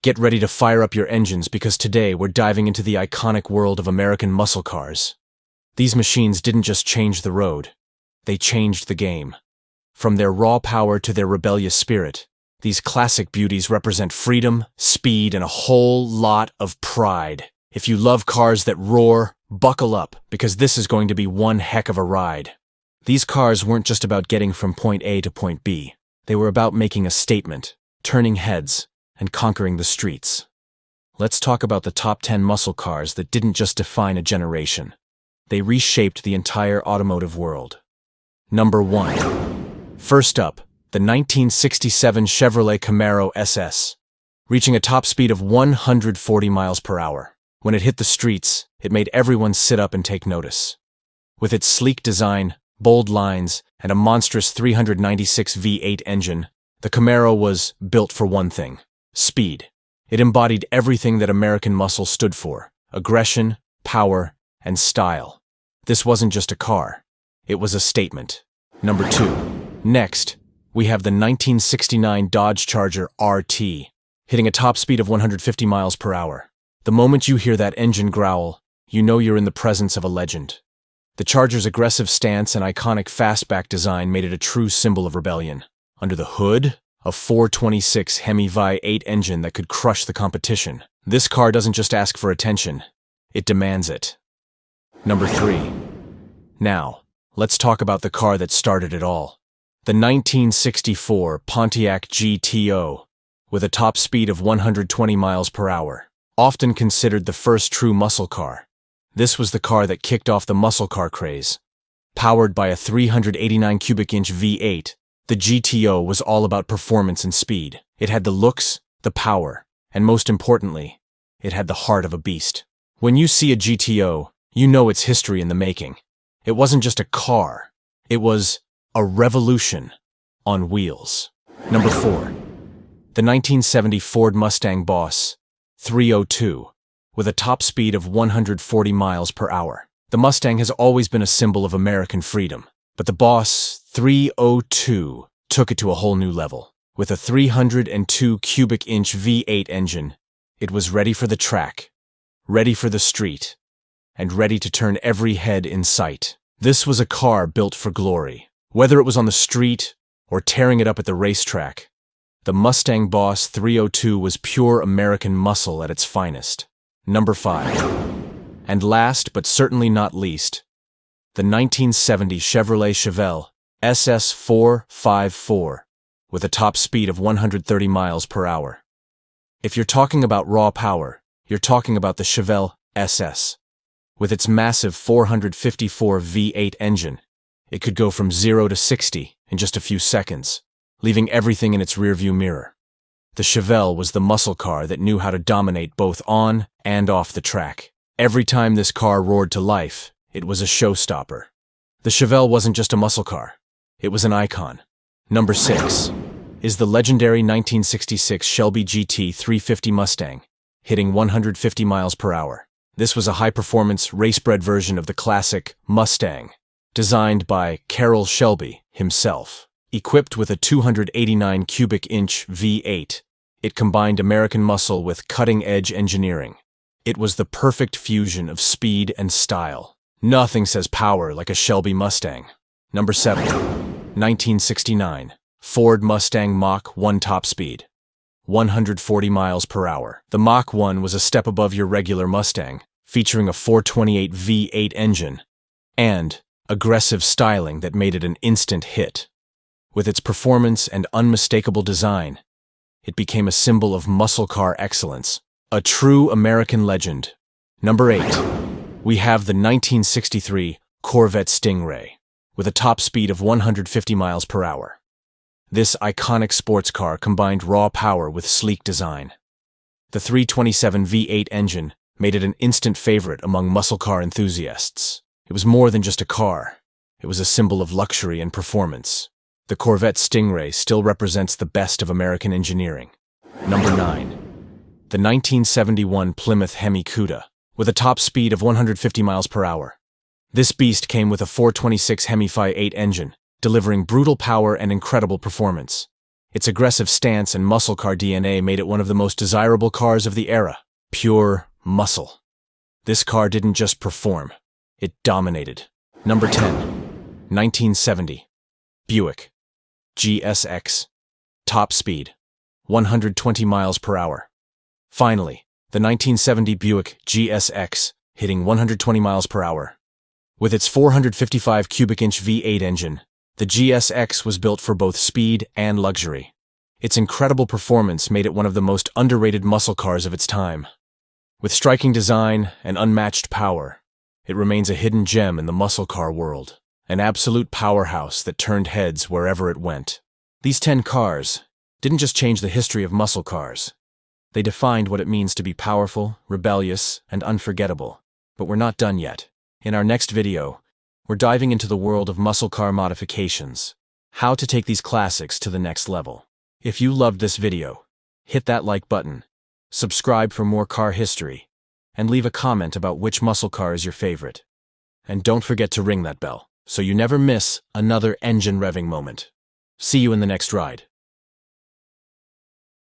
Get ready to fire up your engines because today we're diving into the iconic world of American muscle cars. These machines didn't just change the road, they changed the game. From their raw power to their rebellious spirit, these classic beauties represent freedom, speed, and a whole lot of pride. If you love cars that roar, buckle up, because this is going to be one heck of a ride. These cars weren't just about getting from point A to point B. They were about making a statement, turning heads, and conquering the streets. Let's talk about the top 10 muscle cars that didn't just define a generation. They reshaped the entire automotive world. Number 1. First up, the 1967 Chevrolet Camaro SS, reaching a top speed of 140 miles per hour. When it hit the streets, it made everyone sit up and take notice. With its sleek design, bold lines, and a monstrous 396 V8 engine, the Camaro was built for one thing: speed. It embodied everything that American muscle stood for: aggression, power, and style. This wasn't just a car. It was a statement. Number 2. Next, we have the 1969 Dodge Charger RT, hitting a top speed of 150 miles per hour. The moment you hear that engine growl, you know you're in the presence of a legend. The Charger's aggressive stance and iconic fastback design made it a true symbol of rebellion. Under the hood, a 426 Hemi V8 engine that could crush the competition. This car doesn't just ask for attention, it demands it. Number 3. Now, let's talk about the car that started it all. The 1964 Pontiac GTO, with a top speed of 120 miles per hour. Often considered the first true muscle car. This was the car that kicked off the muscle car craze. Powered by a 389 cubic inch V8, the GTO was all about performance and speed. It had the looks, the power, and most importantly, it had the heart of a beast. When you see a GTO, you know it's history in the making. It wasn't just a car, it was a revolution on wheels. Number 4. The 1970 Ford Mustang Boss 302, with a top speed of 140 miles per hour. The Mustang has always been a symbol of American freedom, but the Boss 302 took it to a whole new level. With a 302 cubic inch V8 engine, it was ready for the track, ready for the street, and ready to turn every head in sight. This was a car built for glory. Whether it was on the street or tearing it up at the racetrack, the Mustang Boss 302 was pure American muscle at its finest. Number 5. And last, but certainly not least, the 1970 Chevrolet Chevelle SS 454, with a top speed of 130 miles per hour. If you're talking about raw power, you're talking about the Chevelle SS. With its massive 454 V8 engine, it could go from 0 to 60 in just a few seconds, leaving everything in its rearview mirror. The Chevelle was the muscle car that knew how to dominate both on and off the track. Every time this car roared to life, it was a showstopper. The Chevelle wasn't just a muscle car, it was an icon. Number 6 is the legendary 1966 Shelby GT 350 Mustang, hitting 150 miles per hour. This was a high-performance, race-bred version of the classic Mustang, designed by Carroll Shelby himself. Equipped with a 289 cubic inch V8, it combined American muscle with cutting-edge engineering. It was the perfect fusion of speed and style. Nothing says power like a Shelby Mustang. Number 7. 1969 Ford Mustang Mach 1 top speed, 140 miles per hour. The Mach 1 was a step above your regular Mustang, featuring a 428 V8 engine and aggressive styling that made it an instant hit. With its performance and unmistakable design, it became a symbol of muscle car excellence. A true American legend. Number 8. We have the 1963 Corvette Stingray, with a top speed of 150 miles per hour. This iconic sports car combined raw power with sleek design. The 327 V8 engine made it an instant favorite among muscle car enthusiasts. It was more than just a car. It was a symbol of luxury and performance. The Corvette Stingray still represents the best of American engineering. Number 9. The 1971 Plymouth Hemi Cuda, with a top speed of 150 miles per hour. This beast came with a 426 Hemi V8 engine, delivering brutal power and incredible performance. Its aggressive stance and muscle car DNA made it one of the most desirable cars of the era. Pure muscle. This car didn't just perform, it dominated. Number 10. 1970. Buick GSX. Top speed, 120 miles per hour. Finally, the 1970 Buick GSX, hitting 120 miles per hour. With its 455 cubic inch V8 engine, the GSX was built for both speed and luxury. Its incredible performance made it one of the most underrated muscle cars of its time. With striking design and unmatched power, it remains a hidden gem in the muscle car world, an absolute powerhouse that turned heads wherever it went. These 10 cars didn't just change the history of muscle cars. They defined what it means to be powerful, rebellious, and unforgettable. But we're not done yet. In our next video, we're diving into the world of muscle car modifications, how to take these classics to the next level. If you loved this video, hit that like button, subscribe for more car history, and leave a comment about which muscle car is your favorite. And don't forget to ring that bell, so you never miss another engine revving moment. See you in the next ride.